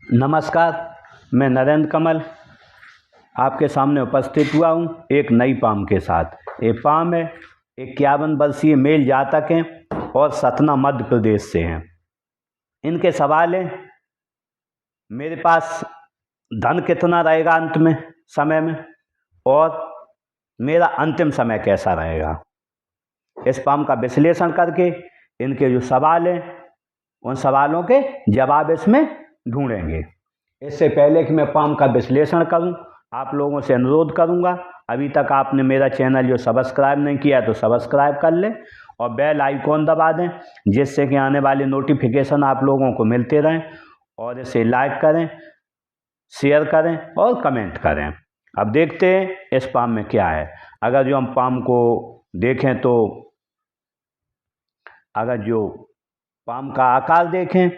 नमस्कार, मैं नरेंद्र कमल आपके सामने उपस्थित हुआ हूँ एक नई पाम के साथ। ये पाम है 51 वर्षीय मेल जातक हैं और सतना मध्य प्रदेश से हैं। इनके सवाल हैं, मेरे पास धन कितना रहेगा अंत में समय में, और मेरा अंतिम समय कैसा रहेगा। इस पाम का विश्लेषण करके इनके जो सवाल हैं उन सवालों के जवाब इसमें ढूंढेंगे। इससे पहले कि मैं पाम का विश्लेषण करूं, आप लोगों से अनुरोध करूंगा, अभी तक आपने मेरा चैनल जो सब्सक्राइब नहीं किया तो सब्सक्राइब कर लें और बेल आइकॉन दबा दें, जिससे कि आने वाले नोटिफिकेशन आप लोगों को मिलते रहें। और इसे लाइक करें, शेयर करें और कमेंट करें। अब देखते हैं इस पाम में क्या है। अगर जो हम पाम को देखें तो अगर जो पाम का आकार देखें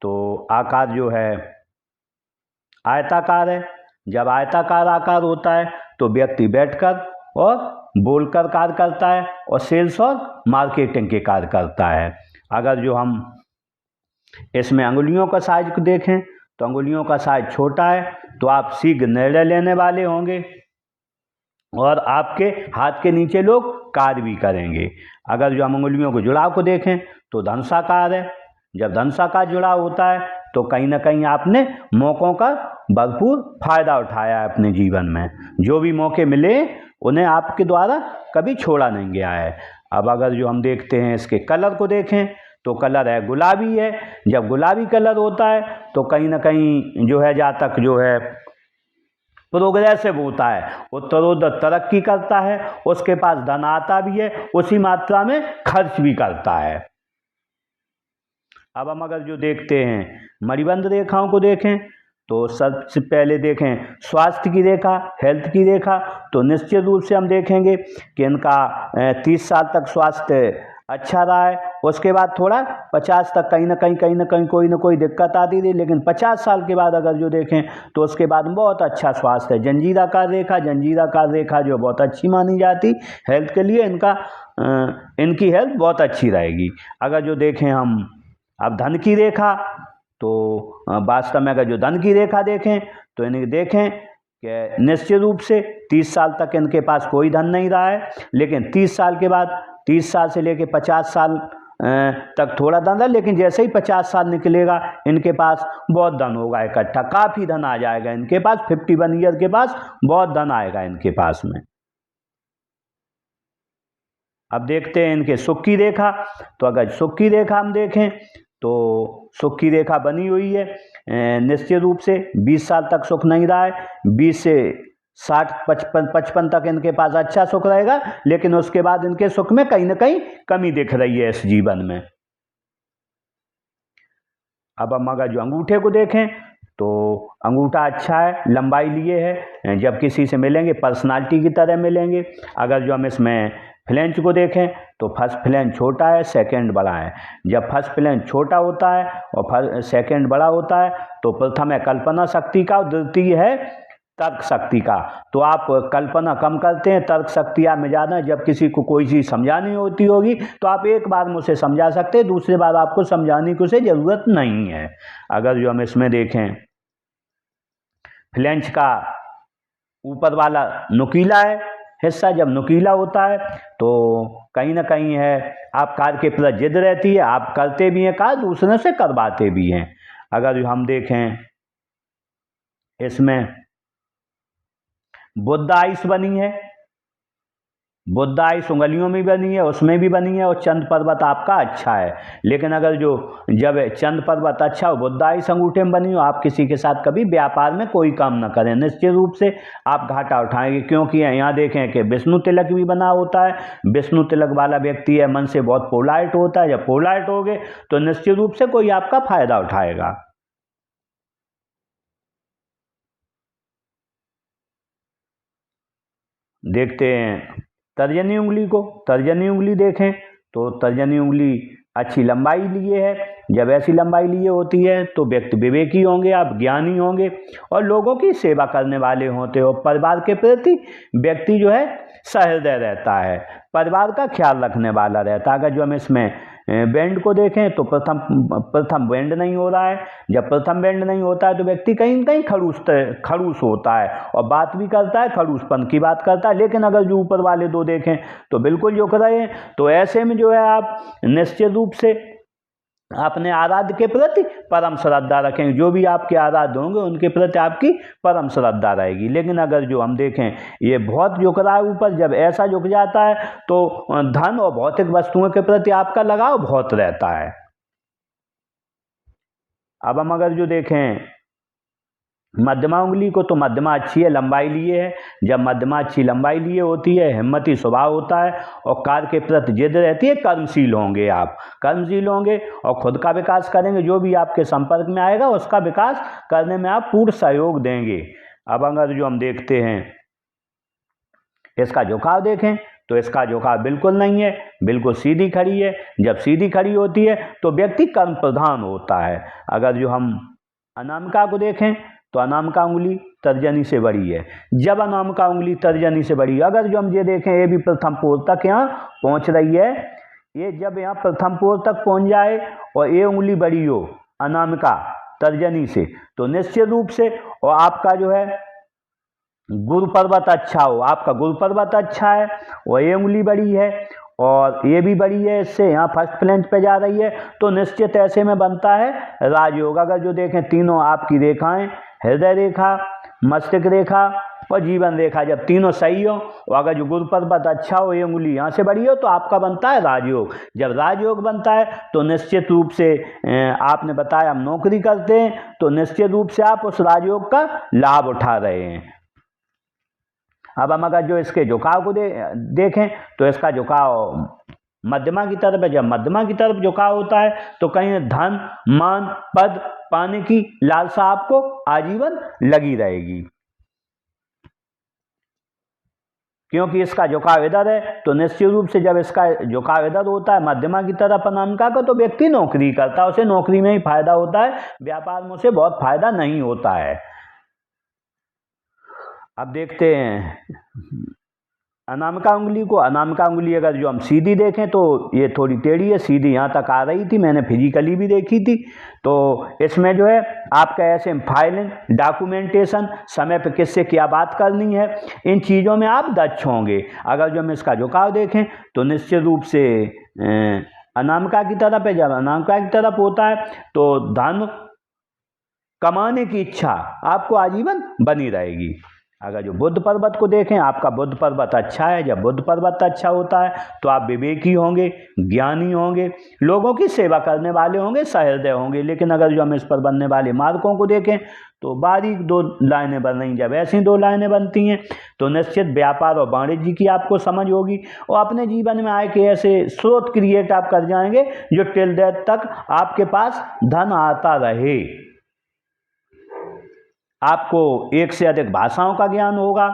तो आकार जो है आयताकार है। जब आयताकार आकार होता है तो व्यक्ति बैठकर और बोलकर कार्य करता है और सेल्स और मार्केटिंग के कार्य करता है। अगर जो हम इसमें अंगुलियों का साइज को देखें तो अंगुलियों का साइज छोटा है, तो आप शीघ्र निर्णय लेने वाले होंगे और आपके हाथ के नीचे लोग कार्य भी करेंगे। अगर जो हम अंगुलियों के जुड़ाव को देखें तो धनुषाकार है। जब धनुषाकार जुड़ाव होता है तो कहीं ना कहीं आपने मौक़ों का भरपूर फायदा उठाया है अपने जीवन में। जो भी मौके मिले उन्हें आपके द्वारा कभी छोड़ा नहीं गया है। अब अगर जो हम देखते हैं इसके कलर को देखें तो कलर है गुलाबी है। जब गुलाबी कलर होता है तो कहीं ना कहीं जो है जातक जो है प्रोग्रेसिव होता है, उत्तरोत्तर तरक्की करता है, उसके पास धन आता भी है, उसी मात्रा में खर्च भी करता है। अब हम अगर जो देखते हैं मणिबंध रेखाओं को देखें तो सबसे पहले देखें स्वास्थ्य की रेखा, हेल्थ की रेखा, तो निश्चित रूप से हम देखेंगे कि इनका 30 साल तक स्वास्थ्य अच्छा रहा है। उसके बाद थोड़ा 50 तक कहीं ना कहीं कोई ना कोई दिक्कत आती थी, लेकिन 50 साल के बाद अगर जो देखें तो उसके बाद बहुत अच्छा स्वास्थ्य है। जंजीराकार रेखा जो बहुत अच्छी मानी जाती हेल्थ के लिए, इनकी हेल्थ बहुत अच्छी रहेगी। अगर जो देखें हम अब धन की रेखा, तो वास्तव में अगर जो धन की रेखा देखें तो इन्हें देखें कि निश्चित रूप से 30 साल तक इनके पास कोई धन नहीं रहा है, लेकिन 30 साल के बाद 30 साल से लेकर 50 साल तक थोड़ा धन है, लेकिन जैसे ही 50 साल निकलेगा इनके पास बहुत धन होगा इकट्ठा, काफ़ी धन आ जाएगा इनके पास। 51 ईयर के पास बहुत धन आएगा इनके पास में। अब देखते हैं इनके सुख की रेखा, तो अगर सुख की रेखा हम देखें तो सुख की रेखा बनी हुई है निश्चित रूप से 20 साल तक सुख नहीं रहा है। 20 से 60 55 तक इनके पास अच्छा सुख रहेगा, लेकिन उसके बाद इनके सुख में कहीं ना कहीं कमी दिख रही है इस जीवन में। अब हम अगर जो अंगूठे को देखें तो अंगूठा अच्छा है, लंबाई लिए है, जब किसी से मिलेंगे पर्सनालिटी की तरह मिलेंगे। अगर जो हम इसमें फ्लेंच को देखें तो फर्स्ट फ्लेंच छोटा है, सेकंड बड़ा है। जब फर्स्ट फ्लेंच छोटा होता है और सेकंड बड़ा होता है तो प्रथम है कल्पना शक्ति का और द्वितीय है तर्क शक्ति का। तो आप कल्पना कम करते हैं, तर्क शक्ति आप में ज़्यादा है। जब किसी को कोई चीज़ समझानी होती होगी तो आप एक बार में उसे समझा सकते हैं, दूसरी बार आपको समझाने की उसे ज़रूरत नहीं है। अगर जो हम इसमें देखें फ्लेंच का ऊपर वाला नुकीला है हिस्सा, जब नुकीला होता है तो कहीं ना कहीं है आप कार्य के प्रति जिद रहती है, आप करते भी हैं कार्य, दूसरे से करवाते भी हैं। अगर जो हम देखें इसमें बुद्ध आइस बनी है, बुद्ध आइस उंगलियों में बनी है, उसमें भी बनी है, और चंद पर्वत आपका अच्छा है। लेकिन अगर जो जब चंद पर्वत अच्छा हो, बुद्ध आइस अंगूठे में बनी हो, आप किसी के साथ कभी व्यापार में कोई काम ना करें, निश्चित रूप से आप घाटा उठाएंगे। क्योंकि यहाँ देखें कि विष्णु तिलक भी बना होता है। विष्णु तिलक वाला व्यक्ति है मन से बहुत पोलाइट होता है। जब पोलाइट हो गए तो निश्चित रूप से कोई आपका फायदा उठाएगा। देखते हैं तर्जनी उंगली को। तर्जनी उंगली देखें तो तर्जनी उंगली अच्छी लंबाई लिए है। जब ऐसी लंबाई लिए होती है तो व्यक्ति विवेकी होंगे, आप ज्ञानी होंगे और लोगों की सेवा करने वाले होते हो। परिवार के प्रति व्यक्ति जो है सहृदय रहता है, परिवार का ख्याल रखने वाला रहता है। अगर जो हम इसमें बेंड को देखें तो प्रथम बेंड नहीं हो रहा है। जब प्रथम बेंड नहीं होता है तो व्यक्ति कहीं न कहीं खड़ूस होता है और बात भी करता है, खड़ूसपन की बात करता है। लेकिन अगर जो ऊपर वाले दो देखें तो बिल्कुल झुक रहे हैं, तो ऐसे में जो है आप निश्चित रूप से अपने आराध्य के प्रति परम श्रद्धा रखेंगे। जो भी आपके आराध्य होंगे उनके प्रति आपकी परम श्रद्धा रहेगी। लेकिन अगर जो हम देखें ये बहुत झुक रहा है ऊपर, जब ऐसा झुक जाता है तो धन और भौतिक वस्तुओं के प्रति आपका लगाव बहुत रहता है। अब हम अगर जो देखें मध्यमा उंगली को, तो मध्यमा अच्छी है, लंबाई लिए है। जब मध्यमा अच्छी लंबाई लिए होती है, हिम्मती स्वभाव होता है और कार्य के प्रति जिद रहती है, कर्मशील होंगे आप, कर्मशील होंगे और खुद का विकास करेंगे। जो भी आपके संपर्क में आएगा उसका विकास करने में आप पूर्ण सहयोग देंगे। अब अगर जो हम देखते हैं इसका झुकाव देखें तो इसका झुकाव बिल्कुल नहीं है, बिल्कुल सीधी खड़ी है। जब सीधी खड़ी होती है तो व्यक्ति कर्म प्रधान होता है। अगर जो हम अनामिका को देखें तो अनामिका उंगली तर्जनी से बड़ी है। जब अनामिका उंगली तर्जनी से बड़ी है, अगर जो हम ये देखें ये भी प्रथम पोर तक यहाँ पहुँच रही है, ये जब यहाँ प्रथम पोर तक पहुँच जाए और ये उंगली बड़ी हो अनामिका तर्जनी से, तो निश्चित रूप से और आपका जो है गुरु पर्वत अच्छा हो, आपका गुरु पर्वत अच्छा है और ये उंगली बड़ी है और ये भी बड़ी है, इससे यहाँ फर्स्ट प्लेन पे जा रही है, तो निश्चित ऐसे में बनता है राजयोग। अगर जो देखें तीनों आपकी रेखाएं, हृदय रेखा, मस्तिष्क रेखा और जीवन रेखा, जब तीनों सही हो और अगर जो गुरु पर्वत अच्छा हो, ये उंगली यहाँ से बड़ी हो, तो आपका बनता है राजयोग। जब राजयोग बनता है तो निश्चित रूप से आपने बताया हम नौकरी करते हैं, तो निश्चित रूप से आप उस राजयोग का लाभ उठा रहे हैं। अब हम अगर जो इसके झुकाव को देखें तो इसका झुकाव मध्यमा की तरफ है। जब मध्यमा की तरफ झुकाव होता है तो कहीं धन, मान, पद पाने की लालसा आपको आजीवन लगी रहेगी। क्योंकि इसका झुकाव इधर है, तो निश्चित रूप से जब इसका झुकाव इधर होता है मध्यमा की तरफ अनामिका का, तो व्यक्ति नौकरी करता है, उसे नौकरी में ही फायदा होता है, व्यापार में उसे बहुत फायदा नहीं होता है। अब देखते हैं अनामिका उंगली को। अनामिका उंगली अगर जो हम सीधी देखें तो ये थोड़ी टेढ़ी है, सीधी यहाँ तक आ रही थी, मैंने फिजिकली भी देखी थी। तो इसमें जो है आपका ऐसे फाइलिंग, डॉक्यूमेंटेशन, समय पे किससे क्या बात करनी है, इन चीज़ों में आप दक्ष होंगे। अगर जो हम इसका झुकाव देखें तो निश्चित रूप से अनामिका की तरफ है। जब अनामिका की तरफ होता है तो धन कमाने की इच्छा आपको आजीवन बनी रहेगी। अगर जो बुद्ध पर्वत को देखें, आपका बुद्ध पर्वत अच्छा है। जब बुद्ध पर्वत अच्छा होता है तो आप विवेकी होंगे, ज्ञानी होंगे, लोगों की सेवा करने वाले होंगे, सहृदय होंगे। लेकिन अगर जो हम इस पर बनने वाले मार्गों को देखें तो बारीक दो लाइनें बन रही। जब ऐसी दो लाइनें बनती हैं तो निश्चित व्यापार और वाणिज्य की आपको समझ होगी और अपने जीवन में आए के ऐसे स्रोत क्रिएट आप कर जाएंगे जो टिल डेथ तक आपके पास धन आता रहे। आपको एक से अधिक भाषाओं का ज्ञान होगा।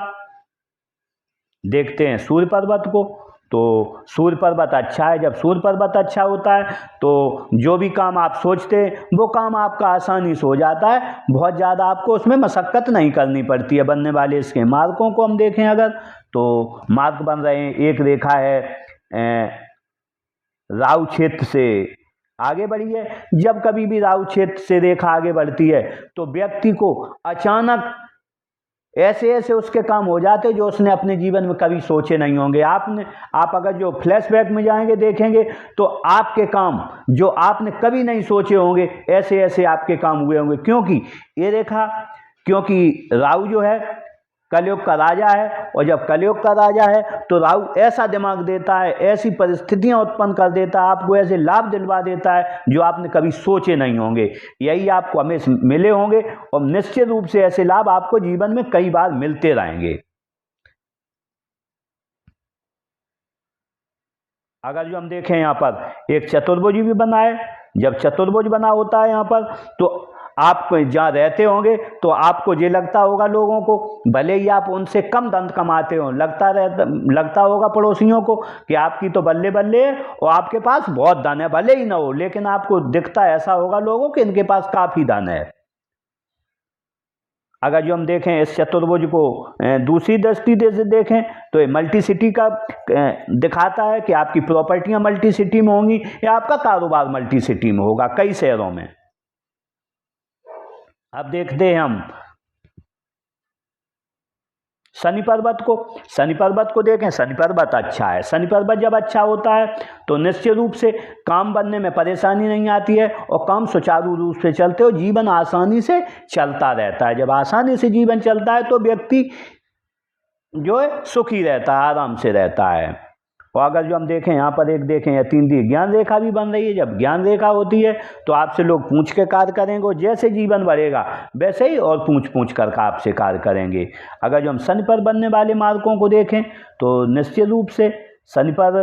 देखते हैं सूर्य पर्वत को, तो सूर्य पर्वत अच्छा है। जब सूर्य पर्वत अच्छा होता है तो जो भी काम आप सोचते हैं वो काम आपका आसानी से हो जाता है, बहुत ज़्यादा आपको उसमें मशक्क़त नहीं करनी पड़ती है। बनने वाले इसके मार्गों को हम देखें अगर, तो मार्ग बन रहे हैं। एक रेखा है राहु क्षेत्र से आगे बढ़ी है। जब कभी भी राहु क्षेत्र से रेखा आगे बढ़ती है तो व्यक्ति को अचानक ऐसे ऐसे उसके काम हो जाते जो उसने अपने जीवन में कभी सोचे नहीं होंगे। आप अगर जो फ्लैशबैक में जाएंगे देखेंगे तो आपके काम जो आपने कभी नहीं सोचे होंगे ऐसे ऐसे आपके काम हुए होंगे। क्योंकि ये रेखा, क्योंकि राहु जो है कलयुग का राजा है और जब कलयुग का राजा है तो राहु ऐसा दिमाग देता है, ऐसी परिस्थितियां उत्पन्न कर देता है, आपको ऐसे लाभ दिलवा देता है जो आपने कभी सोचे नहीं होंगे। यही आपको हमेशा मिले होंगे और निश्चित रूप से ऐसे लाभ आपको जीवन में कई बार मिलते रहेंगे। अगर जो हम देखें यहाँ पर एक चतुर्भुज भी बना है। जब चतुर्भुज बना होता है यहाँ पर तो आप जहाँ रहते होंगे तो आपको ये लगता होगा लोगों को, भले ही आप उनसे कम धन कमाते हो, लगता होगा पड़ोसियों को कि आपकी तो बल्ले बल्ले है और आपके पास बहुत धन है, भले ही ना हो, लेकिन आपको दिखता ऐसा होगा लोगों कि इनके पास काफ़ी धन है। अगर जो हम देखें इस चतुर्भुज को दूसरी दृष्टि से देखें तो ये मल्टीसिटी का दिखाता है कि आपकी प्रॉपर्टियां मल्टीसिटी में होंगी या आपका कारोबार मल्टीसिटी में होगा, कई शहरों में। अब देखते हैं हम शनि पर्वत को। शनि पर्वत को देखें, शनि पर्वत अच्छा है। शनि पर्वत जब अच्छा होता है तो निश्चित रूप से काम बनने में परेशानी नहीं आती है और काम सुचारू रूप से चलते हो, जीवन आसानी से चलता रहता है। जब आसानी से जीवन चलता है तो व्यक्ति जो है सुखी रहता है, आराम से रहता है। और अगर जो हम देखें यहाँ पर एक देखें या 3 दी ज्ञान रेखा भी बन रही है। जब ज्ञान रेखा होती है तो आपसे लोग पूछ के कार्य करेंगे, जैसे जीवन बढ़ेगा वैसे ही और पूछ कर आपसे कार्य करेंगे। अगर जो हम शनि पर बनने वाले मार्गों को देखें तो निश्चित रूप से शनि पर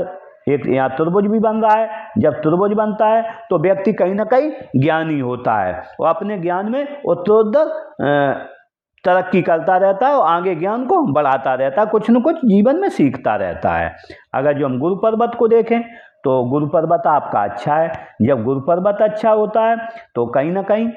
एक यहाँ त्रिभुज भी बन रहा है। जब त्रिभुज बनता है तो व्यक्ति कहीं ना कहीं ज्ञानी होता है और अपने ज्ञान में उत्तरोत्तर तरक्की करता रहता है और आगे ज्ञान को बढ़ाता रहता है, कुछ न कुछ जीवन में सीखता रहता है। अगर जो हम गुरु पर्वत को देखें तो गुरु पर्वत आपका अच्छा है। जब गुरु पर्वत अच्छा होता है तो कहीं ना कहीं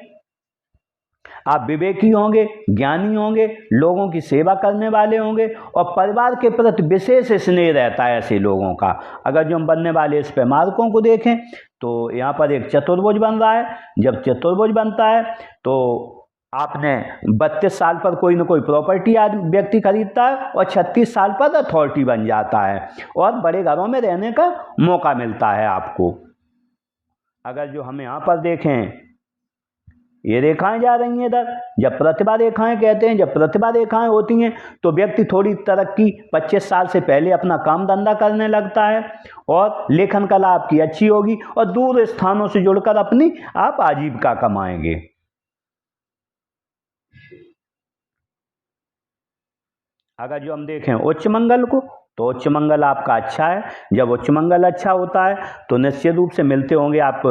आप विवेकी होंगे, ज्ञानी होंगे, लोगों की सेवा करने वाले होंगे और परिवार के प्रति विशेष स्नेह रहता है ऐसे लोगों का। अगर जो हम बनने वाले इस पे मार्कों को देखें तो यहाँ पर एक चतुर्भुज बन रहा है। जब चतुर्भुज बनता है तो आपने 32 साल पर कोई ना कोई प्रॉपर्टी व्यक्ति खरीदता है और 36 साल पर अथॉरिटी बन जाता है और बड़े घरों में रहने का मौका मिलता है आपको। अगर जो हम यहाँ पर देखें ये रेखाएं जा रही हैं इधर, जब प्रतिभा रेखाएं कहते हैं, जब प्रतिभा रेखाएं होती हैं तो व्यक्ति थोड़ी तरक्की 25 साल से पहले अपना काम धंधा करने लगता है और लेखन कला आपकी अच्छी होगी और दूर स्थानों से जुड़कर अपनी आप आजीविका कमाएंगे। अगर जो हम देखें उच्च मंगल को तो उच्च मंगल आपका अच्छा है। जब उच्च मंगल अच्छा होता है तो निश्चित रूप से मिलते होंगे आप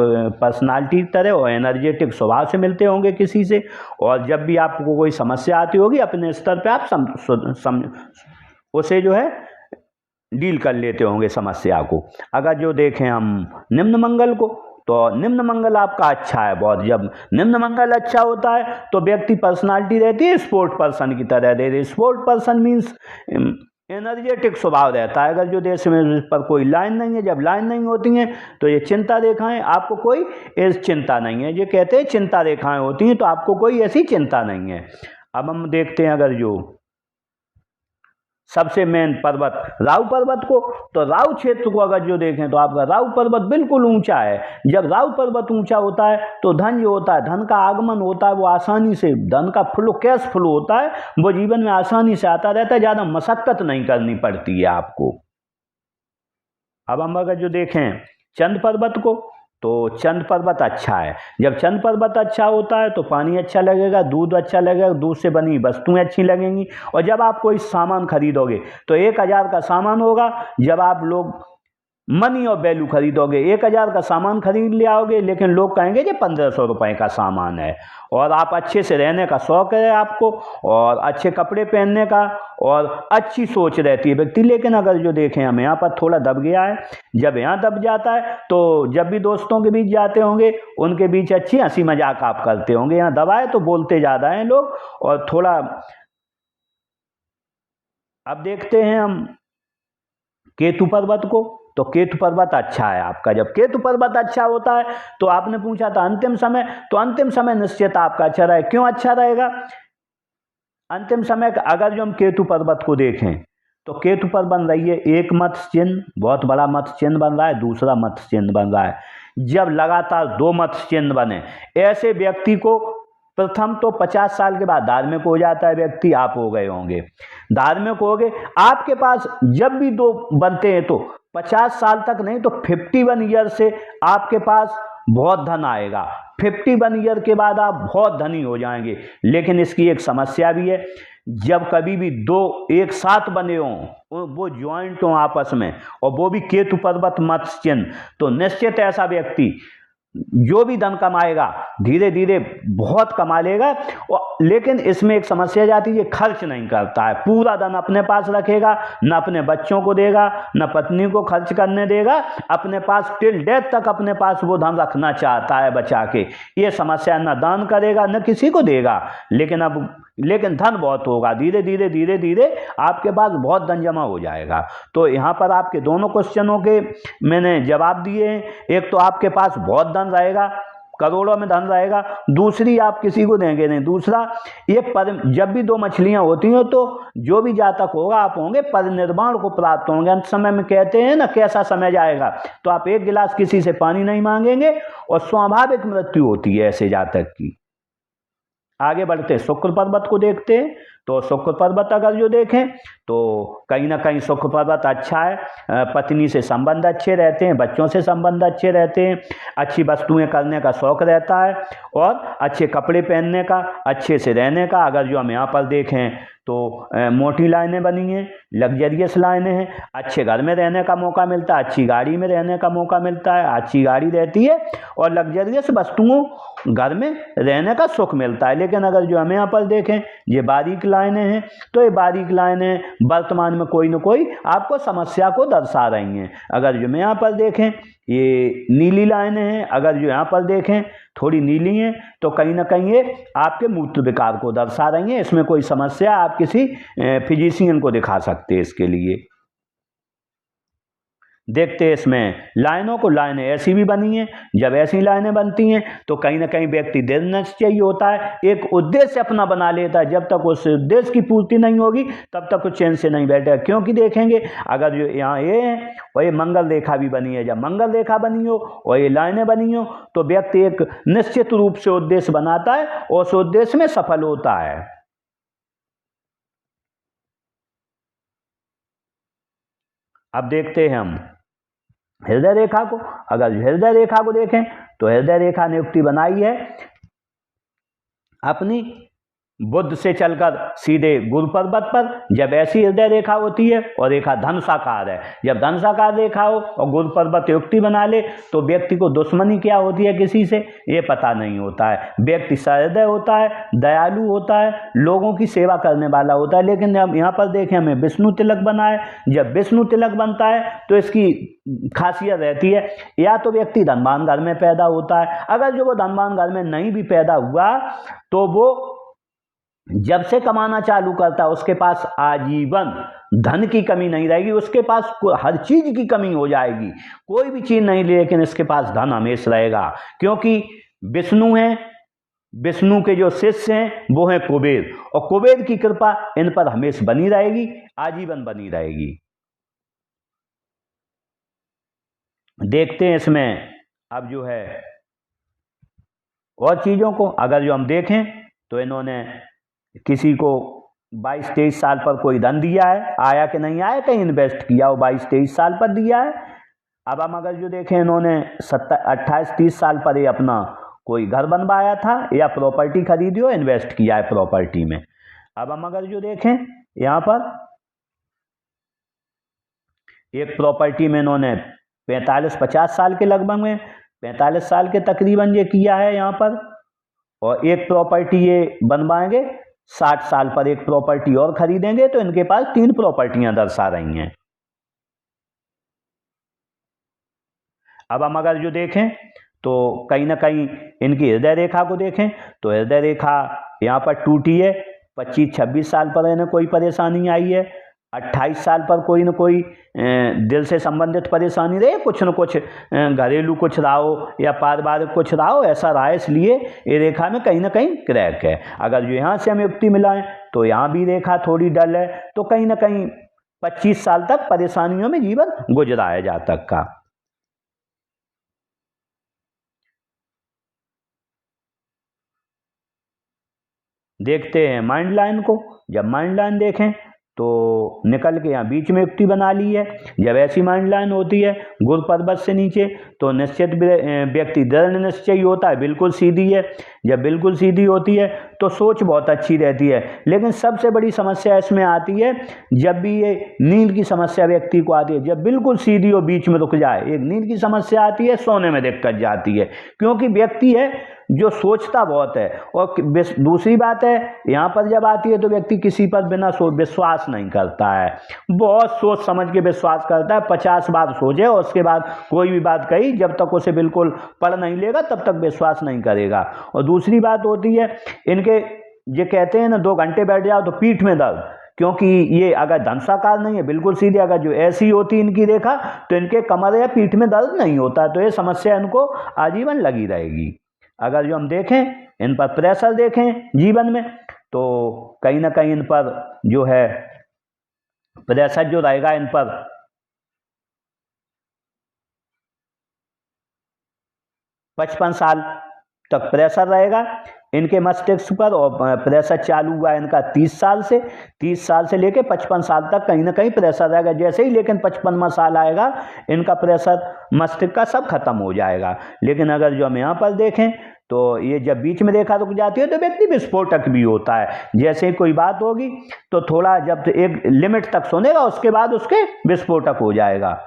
पर्सनालिटी की तरह और एनर्जेटिक स्वभाव से मिलते होंगे किसी से, और जब भी आपको कोई समस्या आती होगी अपने स्तर पे आप उसे जो है डील कर लेते होंगे समस्या को। अगर जो देखें हम निम्न मंगल को तो निम्न मंगल आपका अच्छा है बहुत। जब निम्न मंगल अच्छा होता है तो व्यक्ति पर्सनालिटी रहती है स्पोर्ट पर्सन की तरह रहती है। स्पोर्ट पर्सन मीन्स एनर्जेटिक स्वभाव रहता है। अगर जो देश में पर कोई लाइन नहीं है, जब लाइन नहीं होती हैं तो ये चिंता रेखाएं, आपको कोई ऐसी चिंता नहीं है। ये कहते हैं चिंता रेखाएं होती हैं तो आपको कोई ऐसी चिंता नहीं है। अब हम देखते हैं अगर जो सबसे मेन पर्वत राहु पर्वत को, तो राहु क्षेत्र को अगर जो देखें तो आपका राहु पर्वत बिल्कुल ऊंचा है। जब राहु पर्वत ऊंचा होता है तो धन जो होता है, धन का आगमन होता है, वो आसानी से धन का फ्लो, कैश फ्लो होता है, वो जीवन में आसानी से आता रहता है, ज़्यादा मशक्कत नहीं करनी पड़ती है आपको। अब हम अगर जो देखें चंद्र पर्वत को तो चंद्र पर्वत अच्छा है। जब चंद्र पर्वत अच्छा होता है तो पानी अच्छा लगेगा, दूध अच्छा लगेगा, दूध से बनी वस्तुएं अच्छी लगेंगी। और जब आप कोई सामान खरीदोगे तो 1000 का सामान होगा, जब आप लोग मनी और वैल्यू खरीदोगे 1000 का सामान खरीद ले आओगे, लेकिन लोग कहेंगे कि 1500 रुपए का सामान है। और आप अच्छे से रहने का शौक है आपको और अच्छे कपड़े पहनने का और अच्छी सोच रहती है व्यक्ति। लेकिन अगर जो देखें हम यहाँ पर थोड़ा दब गया है। जब यहाँ दब जाता है तो जब भी दोस्तों के बीच जाते होंगे उनके बीच अच्छी हंसी मजाक आप करते होंगे। यहाँ दबा है तो बोलते ज़्यादा हैं लोग और थोड़ा। अब देखते हैं हम केतु पर्वत को, तो केतु पर्वत अच्छा है आपका। जब केतु पर्वत अच्छा होता है तो आपने पूछा था अंतिम समय, तो अंतिम समय निश्चित आपका अच्छा रहे। क्यों अच्छा रहेगा अंतिम समय का? अगर जो हम केतु पर्वत को देखें तो केतु पर बन रही है एक मत्स्य चिन्ह, बहुत बड़ा मत्स्य चिन्ह बन रहा है, दूसरा मत्स्य चिन्ह बन रहा है। जब लगातार 2 मत्स्य चिन्ह बने, ऐसे व्यक्ति को प्रथम तो 50 साल के बाद धार्मिक हो जाता है व्यक्ति। आप हो गए होंगे धार्मिक हो गए, आपके पास जब भी 2 बनते हैं तो 50 साल तक नहीं तो 51 ईयर से आपके पास बहुत धन आएगा। 51 ईयर के बाद आप बहुत धनी हो जाएंगे। लेकिन इसकी एक समस्या भी है, जब कभी भी 2 एक साथ बने हों, वो ज्वाइंट हों आपस में, और वो भी केतु पर्वत मत्स्य चिन्ह, तो निश्चित ऐसा व्यक्ति जो भी धन कमाएगा धीरे धीरे बहुत कमा लेगा और लेकिन इसमें एक समस्या जाती है, खर्च नहीं करता है, पूरा धन अपने पास रखेगा, न अपने बच्चों को देगा, न पत्नी को खर्च करने देगा, अपने पास टिल डेथ तक अपने पास वो धन रखना चाहता है बचा के। ये समस्या, न दान करेगा न किसी को देगा, लेकिन धन बहुत होगा, धीरे धीरे धीरे धीरे आपके पास बहुत धन जमा हो जाएगा। तो यहाँ पर आपके दोनों क्वेश्चनों के मैंने जवाब दिए हैं। एक तो आपके पास बहुत धन रहेगा, करोड़ों में धन रहेगा, दूसरी आप किसी को देंगे नहीं। दूसरा, ये जब भी दो मछलियां होती हैं तो जो भी जातक होगा आप होंगे परिनिर्वाण को प्राप्त होंगे। अंत समय में कहते हैं ना, कैसा समय जाएगा तो आप एक गिलास किसी से पानी नहीं मांगेंगे और स्वाभाविक मृत्यु होती है ऐसे जातक की। आगे बढ़ते शुक्र पर्वत को देखते हैं। तो शुक्र पर्वत अगर जो देखें तो कहीं ना कहीं शुक्र पर्वत अच्छा है, पत्नी से संबंध अच्छे रहते हैं, बच्चों से संबंध अच्छे रहते हैं, अच्छी वस्तुएं करने का शौक रहता है और अच्छे कपड़े पहनने का, अच्छे से रहने का। अगर जो हम यहाँ पर देखें तो मोटी लाइनें बनी हैं, लग्जरियस लाइनें हैं, अच्छे घर में रहने का मौका मिलता है, अच्छी गाड़ी में रहने का मौका मिलता है, अच्छी गाड़ी रहती है और लग्जरियस वस्तुओं घर में रहने का सुख मिलता है। लेकिन अगर जो हम यहाँ पर देखें ये बारीक लाइनें हैं, तो ये बारीक लाइनें वर्तमान में कोई न कोई आपको समस्या को दर्शा रही हैं। अगर जो हम यहाँ पर देखें ये नीली लाइनें हैं, अगर जो यहाँ पर देखें थोड़ी नीली हैं तो कहीं ना कहीं ये आपके मूत्र विकार को दर्शा रही हैं। इसमें कोई समस्या, आप किसी फिजिशियन को दिखा सकते हैं इसके लिए। देखते हैं इसमें लाइनों को, लाइनें ऐसी भी बनी हैं। जब ऐसी लाइनें बनती हैं तो कहीं ना कहीं व्यक्ति दृढ़ निश्चयी होता है, एक उद्देश्य अपना बना लेता है। जब तक उस उद्देश्य की पूर्ति नहीं होगी तब तक कुछ चैन से नहीं बैठेगा। क्योंकि देखेंगे अगर जो यहाँ ये है और ये मंगल रेखा भी बनी है, जब मंगल रेखा बनी हो और ये लाइनें बनी हो तो व्यक्ति एक निश्चित रूप से उद्देश्य बनाता है और उस उद्देश्य में सफल होता है। अब देखते हैं हम हृदय रेखा को। अगर हृदय रेखा को देखें तो हृदय रेखा ने युक्ति बनाई है अपनी बुध से चलकर सीधे गुरु पर्वत पर। जब ऐसी हृदय रेखा होती है और रेखा धनुषाकार है, जब धनुषाकार रेखा हो और गुरु पर्वत युक्ति बना ले तो व्यक्ति को दुश्मनी क्या होती है किसी से ये पता नहीं होता है। व्यक्ति सहृदय होता है, दयालु होता है, लोगों की सेवा करने वाला होता है। लेकिन जब यहाँ पर देखें हमें विष्णु तिलक बना है, जब विष्णु तिलक बनता है तो इसकी खासियत रहती है या तो व्यक्ति धनवान घर में पैदा होता है। अगर जो वो धनवान घर में नहीं भी पैदा हुआ तो वो जब से कमाना चालू करता है उसके पास आजीवन धन की कमी नहीं रहेगी, उसके पास हर चीज की कमी हो जाएगी, कोई भी चीज नहीं, लेकिन इसके पास धन हमेशा रहेगा। क्योंकि विष्णु है, विष्णु के जो शिष्य हैं वो हैं कुबेर, और कुबेर की कृपा इन पर हमेशा बनी रहेगी, आजीवन बनी रहेगी। देखते हैं इसमें अब जो है और चीजों को। अगर जो हम देखें तो इन्होंने किसी को 22-23 साल पर कोई धन दिया है, आया कि नहीं आया, कहीं इन्वेस्ट किया हो 22-23 साल पर दिया है। अब हम अगर जो देखें इन्होंने 28-30 साल पर ये अपना कोई घर बनवाया था या प्रॉपर्टी खरीदी हो, इन्वेस्ट किया है प्रॉपर्टी में। अब हम अगर जो देखें यहाँ पर एक प्रॉपर्टी में इन्होंने 45-50 साल के लगभग में 45 साल के तकरीबन ये किया है यहाँ पर, और एक प्रॉपर्टी ये बनवाएंगे 60 साल पर, एक प्रॉपर्टी और खरीदेंगे, तो इनके पास 3 प्रॉपर्टियां दर्शा रही हैं। अब हम अगर जो देखें तो कहीं ना कहीं इनकी हृदय रेखा को देखें तो हृदय रेखा यहाँ पर टूटी है। 25-26 साल पर इन्हें कोई परेशानी आई है, 28 साल पर कोई न कोई दिल से संबंधित परेशानी रहे, कुछ न कुछ घरेलू कुछ रहा हो या पारिवारिक कुछ रहा हो, ऐसा रहा है, इसलिए ये रेखा में कहीं ना कहीं क्रैक है। अगर जो यहाँ से हम युक्ति मिलाएं तो यहाँ भी रेखा थोड़ी डल है, तो कहीं ना कहीं 25 साल तक परेशानियों में जीवन गुजरा है जातक का। देखते हैं माइंड लाइन को। जब माइंड लाइन देखें तो निकल के यहाँ बीच में युक्ति बना ली है। जब ऐसी माइंड लाइन होती है गुरु पर्वत से नीचे तो निश्चित व्यक्ति दृढ़ निश्चयी होता है, बिल्कुल सीधी है। जब बिल्कुल सीधी होती है तो सोच बहुत अच्छी रहती है। लेकिन सबसे बड़ी समस्या इसमें आती है जब भी ये नींद की समस्या व्यक्ति को आती है, जब बिल्कुल सीधी हो बीच में रुक जाए। एक नींद की समस्या आती है, सोने में दिक्कत जाती है, क्योंकि व्यक्ति है जो सोचता बहुत है। और दूसरी बात है यहाँ पर जब आती है तो व्यक्ति किसी पर बिना विश्वास नहीं करता है, बहुत सोच समझ के विश्वास करता है। 50 बार सोचे और उसके बाद कोई भी बात कही, जब तक उसे बिल्कुल पढ़ नहीं लेगा तब तक विश्वास नहीं करेगा। और दूसरी बात होती है इनके, ये कहते हैं ना 2 घंटे बैठ जाओ तो पीठ में दर्द, क्योंकि ये अगर धनुषाकार नहीं है बिल्कुल सीधी, अगर जो ऐसी होती इनकी रेखा तो इनके कमर या पीठ में दर्द नहीं होता, तो ये समस्या इनको आजीवन लगी रहेगी। अगर जो हम देखें इन पर प्रेशर देखें जीवन में, तो कहीं ना कहीं इन पर जो है प्रेशर जो रहेगा, इन पर 55 साल तक प्रेशर रहेगा इनके मस्तिष्क पर। और प्रेशर चालू हुआ इनका 30 साल से, 30 साल से लेके 55 साल तक कहीं ना कहीं प्रेशर रहेगा। जैसे ही लेकिन 55वां साल आएगा इनका प्रेशर मस्तिष्क का सब खत्म हो जाएगा। लेकिन अगर जो हम यहाँ पर देखें तो ये जब बीच में रेखा रुक जाती है तो व्यक्ति विस्फोटक भी होता है। जैसे ही कोई बात होगी तो थोड़ा जब एक लिमिट तक सुनेगा उसके बाद उसके विस्फोटक हो जाएगा।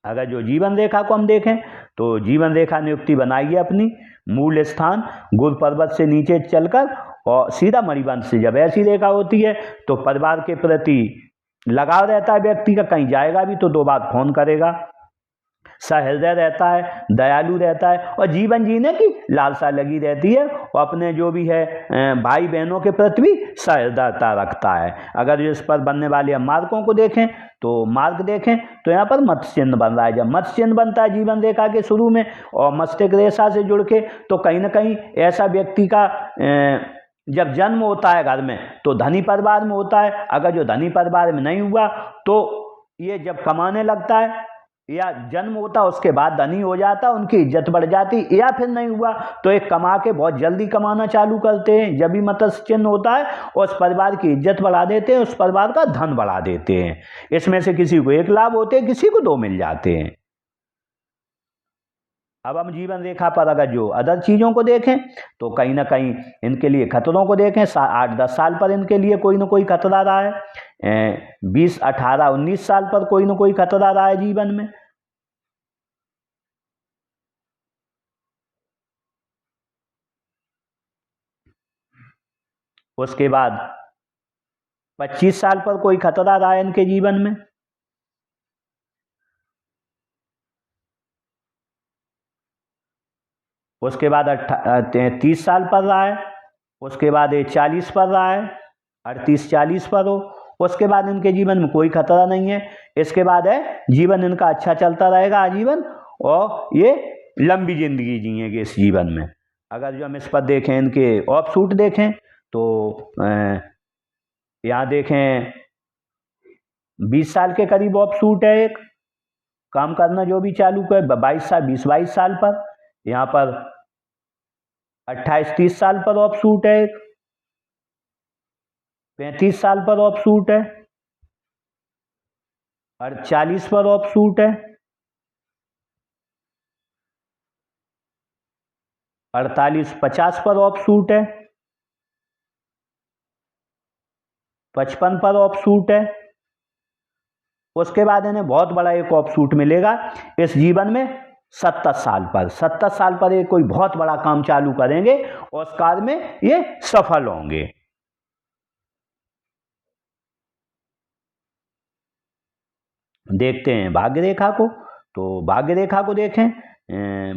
अगर जो जीवन रेखा को हम देखें तो जीवन रेखा नियुक्ति बनाई है अपनी मूल स्थान गुरु पर्वत से नीचे चलकर और सीधा मणिबंध से। जब ऐसी रेखा होती है तो परिवार के प्रति लगाव रहता है व्यक्ति का, कहीं जाएगा भी तो 2 बार फोन करेगा, सहृदय रहता है, दयालु रहता है और जीवन जीने की लालसा लगी रहती है। और अपने जो भी है भाई बहनों के प्रति भी सहृदयता रखता है। अगर इस पर बनने वाले हम मार्गों को देखें तो मार्ग देखें तो यहाँ पर मत्स्य चिन्ह बन रहा है। जब मत्स्य चिन्ह बनता है जीवन रेखा के शुरू में और मस्तिष्क रेखा से जुड़ के, तो कहीं ना कहीं ऐसा व्यक्ति का जब जन्म होता है घर में तो धनी परिवार में होता है। अगर जो धनी परिवार में नहीं हुआ तो ये जब कमाने लगता है या जन्म होता उसके बाद धनी हो जाता, उनकी इज्जत बढ़ जाती। या फिर नहीं हुआ तो एक कमा के बहुत जल्दी कमाना चालू करते हैं जब भी मत्स्य चिन्ह होता है, और उस परिवार की इज्जत बढ़ा देते हैं, उस परिवार का धन बढ़ा देते हैं। इसमें से किसी को 1 लाभ होते हैं, किसी को 2 मिल जाते हैं। अब हम जीवन रेखा पर अगर जो अदर चीज़ों को देखें तो कहीं ना कहीं इनके लिए खतरों को देखें। 8-10 साल पर इनके लिए कोई ना कोई खतरा रहा है, 20, 18, 19 साल पर कोई ना कोई खतरा रहा है जीवन में। उसके बाद 25 साल पर कोई खतरा रहा है इनके जीवन में। उसके बाद 30 साल पर रहा है। उसके बाद 40 पर रहा है, 38-40 पर हो। उसके बाद इनके जीवन में कोई खतरा नहीं है। इसके बाद है जीवन इनका अच्छा चलता रहेगा आजीवन और ये लंबी जिंदगी जिएंगे इस जीवन में। अगर जो हम इस पर देखें इनके ऑफ सूट देखें तो यहाँ देखें 20 साल के करीब ऑफ सूट है एक, काम करना जो भी चालू कर 20-22 साल पर। यहाँ पर 28-30 साल पर ऑफ सूट है एक, 35 साल पर ऑफ सूट है और 40 पर ऑफ सूट है, 48-50 पर ऑफ सूट है, 55 पर ऑफ सूट है। उसके बाद इन्हें बहुत बड़ा एक ऑफ सूट मिलेगा इस जीवन में 70 साल पर। 70 साल पर ये कोई बहुत बड़ा काम चालू करेंगे और उस कार्य में ये सफल होंगे। देखते हैं भाग्य रेखा को, तो भाग्य रेखा को देखें।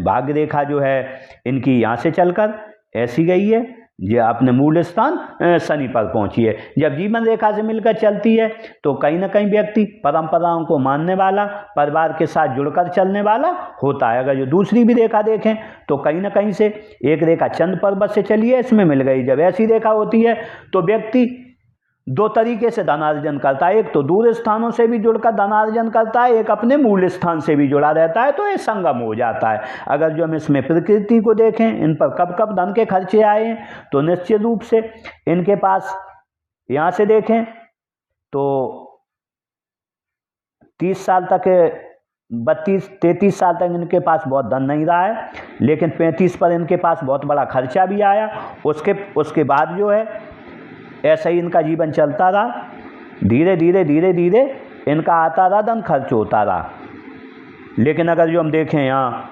भाग्य रेखा जो है इनकी यहाँ से चलकर ऐसी गई है, ये अपने मूल स्थान शनि पर पहुंची है। जब जीवन रेखा से मिलकर चलती है तो कहीं ना कहीं व्यक्ति परंपराओं को मानने वाला, परिवार के साथ जुड़कर चलने वाला होता है। अगर जो दूसरी भी रेखा देखें तो कहीं ना कहीं से एक रेखा चंद्र पर्वत से चली है, इसमें मिल गई। जब ऐसी रेखा होती है तो व्यक्ति 2 तरीके से धनार्जन करता है, एक तो दूर स्थानों से भी जुड़कर धनार्जन करता है, एक अपने मूल स्थान से भी जुड़ा रहता है, तो ये संगम हो जाता है। अगर जो हम इसमें प्रकृति को देखें, इन पर कब कब धन के खर्चे आए हैं, तो निश्चित रूप से इनके पास यहाँ से देखें तो 30 साल तक 32-33 साल तक इनके पास बहुत धन नहीं रहा है, लेकिन 35 पर इनके पास बहुत बड़ा खर्चा भी आया। उसके बाद जो है ऐसा ही इनका जीवन चलता रहा, धीरे धीरे धीरे धीरे इनका आता रहा धन, खर्च होता रहा। लेकिन अगर जो हम देखें यहाँ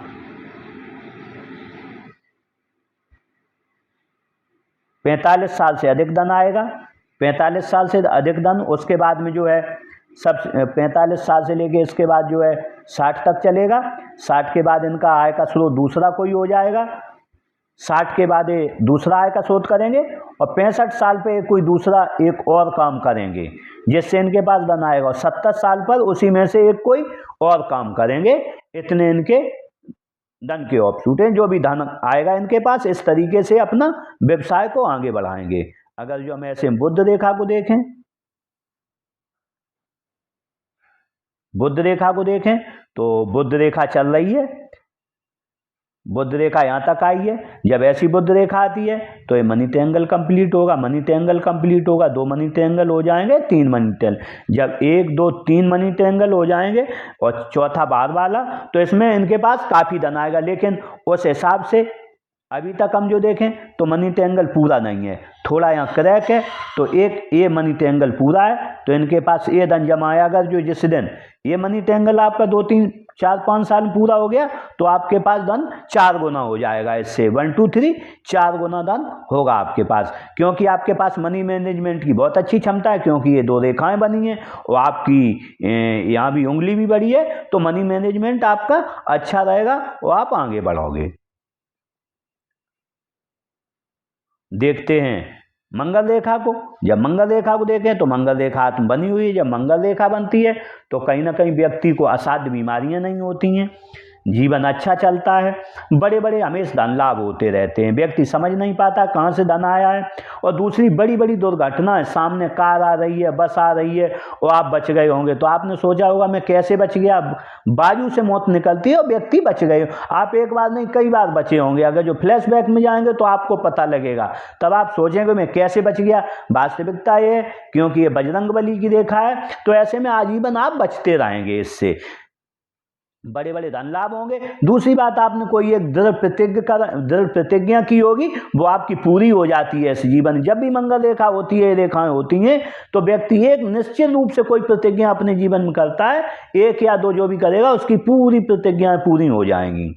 45 साल से अधिक धन आएगा, 45 साल से अधिक धन, उसके बाद में जो है सब 45 साल से लेके इसके बाद जो है 60 तक चलेगा। 60 के बाद इनका आय का स्रोत दूसरा कोई हो जाएगा, 60 के बाद ये दूसरा आय का स्रोत करेंगे और 65 साल पे कोई दूसरा एक और काम करेंगे जिससे इनके पास धन आएगा, और 70 साल पर उसी में से एक कोई और काम करेंगे। इतने इनके धन के ऑप्शूट हैं। जो भी धन आएगा इनके पास, इस तरीके से अपना व्यवसाय को आगे बढ़ाएंगे। अगर जो हम ऐसे बुद्ध रेखा को देखें, बुद्ध रेखा को देखें तो बुद्ध रेखा चल रही है, बुद्ध रेखा यहाँ तक आई है। जब ऐसी बुद्ध रेखा आती है तो ये मनी ट्रायंगल कंप्लीट होगा, मनी ट्रायंगल कंप्लीट होगा, 2 मनी ट्रायंगल हो जाएंगे, 3 मनी ट्रायंगल। जब 1 2 3 मनी ट्रायंगल हो जाएंगे और चौथा बार वाला, तो इसमें इनके पास काफ़ी धन आएगा। लेकिन उस हिसाब से अभी तक हम जो देखें तो मनी ट्रायंगल पूरा नहीं है, थोड़ा यहाँ क्रैक है। तो एक ये मनी ट्रायंगल पूरा है तो इनके पास ये धन जमा आया। अगर जो जिस दिन ये मनी ट्रायंगल आपका 2 3 4 5 साल में पूरा हो गया तो आपके पास धन 4 गुना हो जाएगा। इससे 1 2 3 4 गुना धन होगा आपके पास, क्योंकि आपके पास मनी मैनेजमेंट की बहुत अच्छी क्षमता है, क्योंकि ये 2 रेखाएं बनी हैं और आपकी यहाँ भी उंगली भी बड़ी है, तो मनी मैनेजमेंट आपका अच्छा रहेगा और आप आगे बढ़ोगे। देखते हैं मंगल रेखा को। जब मंगल रेखा को देखें तो मंगल रेखा आत्म बनी हुई है। जब मंगल रेखा बनती है तो कहीं ना कहीं व्यक्ति को असाध्य बीमारियां नहीं होती हैं, जीवन अच्छा चलता है, बड़े बड़े हमेशा धन लाभ होते रहते हैं। व्यक्ति समझ नहीं पाता कहाँ से धन आया है। और दूसरी बड़ी बड़ी दुर्घटनाएं, सामने कार आ रही है, बस आ रही है और आप बच गए होंगे तो आपने सोचा होगा मैं कैसे बच गया, बाजू से मौत निकलती है और व्यक्ति बच गए। आप एक बार नहीं कई बार बचे होंगे। अगर जो फ्लैशबैक में जाएंगे तो आपको पता लगेगा, तब आप सोचेंगे मैं कैसे बच गया। वास्तविकता ये है क्योंकि ये बजरंगबली की रेखा है, तो ऐसे में आजीवन आप बचते रहेंगे, इससे बड़े बड़े धन लाभ होंगे। दूसरी बात, आपने कोई एक दृढ़ प्रतिज्ञा की होगी, वो आपकी पूरी हो जाती है इस जीवन। जब भी मंगल रेखा होती है, रेखाएं होती हैं, तो व्यक्ति एक निश्चित रूप से कोई प्रतिज्ञा अपने जीवन में करता है, 1 या 2 जो भी करेगा उसकी पूरी प्रतिज्ञाएं पूरी हो जाएंगी।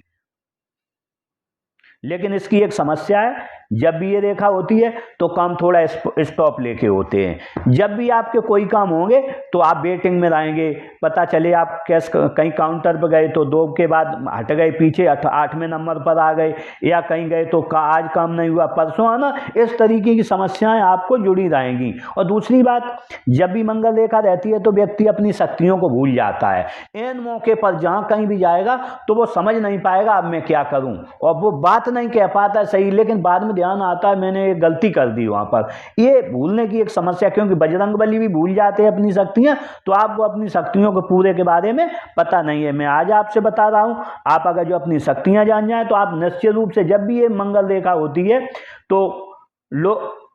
लेकिन इसकी एक समस्या है, जब भी ये रेखा होती है तो काम थोड़ा स्टॉप लेके होते हैं। जब भी आपके कोई काम होंगे तो आप वेटिंग में रहेंगे। पता चले आप कैश कहीं काउंटर पर गए तो 2 के बाद हट गए, पीछे 8वें नंबर पर आ गए, या कहीं गए तो आज काम नहीं हुआ, परसों आना। इस तरीके की समस्याएं आपको जुड़ी रहेंगी। और दूसरी बात, जब भी मंगल रेखा रहती है तो व्यक्ति अपनी शक्तियों को भूल जाता है। इन मौके पर जहाँ कहीं भी जाएगा तो वो समझ नहीं पाएगा अब मैं क्या करूँ, और वो बात नहीं कह पाता सही, लेकिन बाद में ध्यान आता है मैंने एक गलती कर दी वहां पर। ये भूलने की एक समस्या, क्योंकि बजरंगबली भी भूल जाते हैं अपनी शक्तियां, तो आपको अपनी शक्तियों के पूरे के बारे में पता नहीं है। मैं आज आपसे बता रहा हूं, आप अगर जो अपनी शक्तियां जान जाए तो आप निश्चित रूप से, जब भी ये मंगल रेखा होती है तो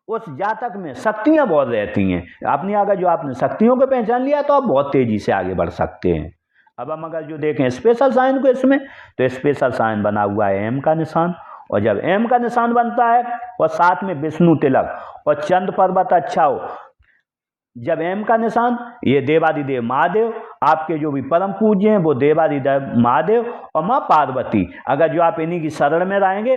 उस जातक में शक्तियां बहुत रहती हैं। आपने अगर जो आपने शक्तियों को पहचान लिया तो आप बहुत तेजी से आगे बढ़ सकते हैं। अब हम अगर जो देखें स्पेशल साइन को इसमें, तो स्पेशल साइन बना हुआ है एम का निशान, और जब एम का निशान बनता है और साथ में विष्णु तिलक और चंद्र पर्वत अच्छा हो, जब एम का निशान, ये देवादिदेव महादेव, आपके जो भी परम पूज्य हैं वो देवादिदेव महादेव और माँ पार्वती, अगर जो आप इन्हीं की शरण में रहेंगे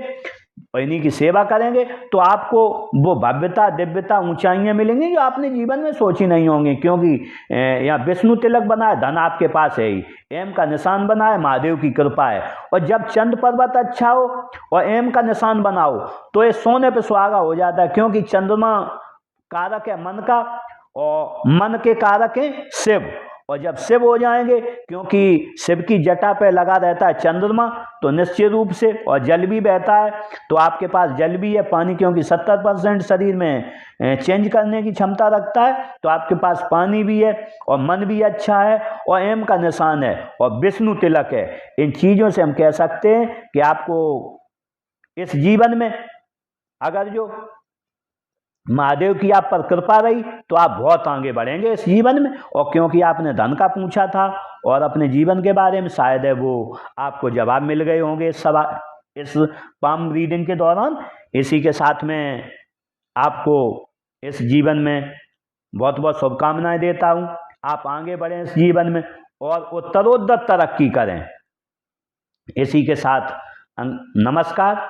और इन्हीं की सेवा करेंगे तो आपको वो भव्यता, दिव्यता, ऊंचाइयां मिलेंगी जो आपने जीवन में सोची नहीं होंगी। क्योंकि यहाँ विष्णु तिलक बना है, धन आपके पास है ही, एम का निशान बना है, महादेव की कृपा है। और जब चंद्र पर्वत अच्छा हो और एम का निशान बनाओ तो ये सोने पे सुहागा हो जाता है, क्योंकि चंद्रमा कारक है मन का और मन के कारक है शिव। और जब शिव हो जाएंगे, क्योंकि शिव की जटा पे लगा रहता है चंद्रमा, तो निश्चित रूप से, और जल भी बहता है तो आपके पास जल भी है, पानी, क्योंकि 70% शरीर में चेंज करने की क्षमता रखता है, तो आपके पास पानी भी है और मन भी अच्छा है और एम का निशान है और विष्णु तिलक है। इन चीज़ों से हम कह सकते हैं कि आपको इस जीवन में अगर जो महादेव की आप पर कृपा रही तो आप बहुत आगे बढ़ेंगे इस जीवन में। और क्योंकि आपने धन का पूछा था और अपने जीवन के बारे में, शायद है वो आपको जवाब मिल गए होंगे इस पाम रीडिंग के दौरान। इसी के साथ में आपको इस जीवन में बहुत बहुत शुभकामनाएं देता हूँ। आप आगे बढ़ें इस जीवन में और उत्तरोत्तर तरक्की करें। इसी के साथ नमस्कार।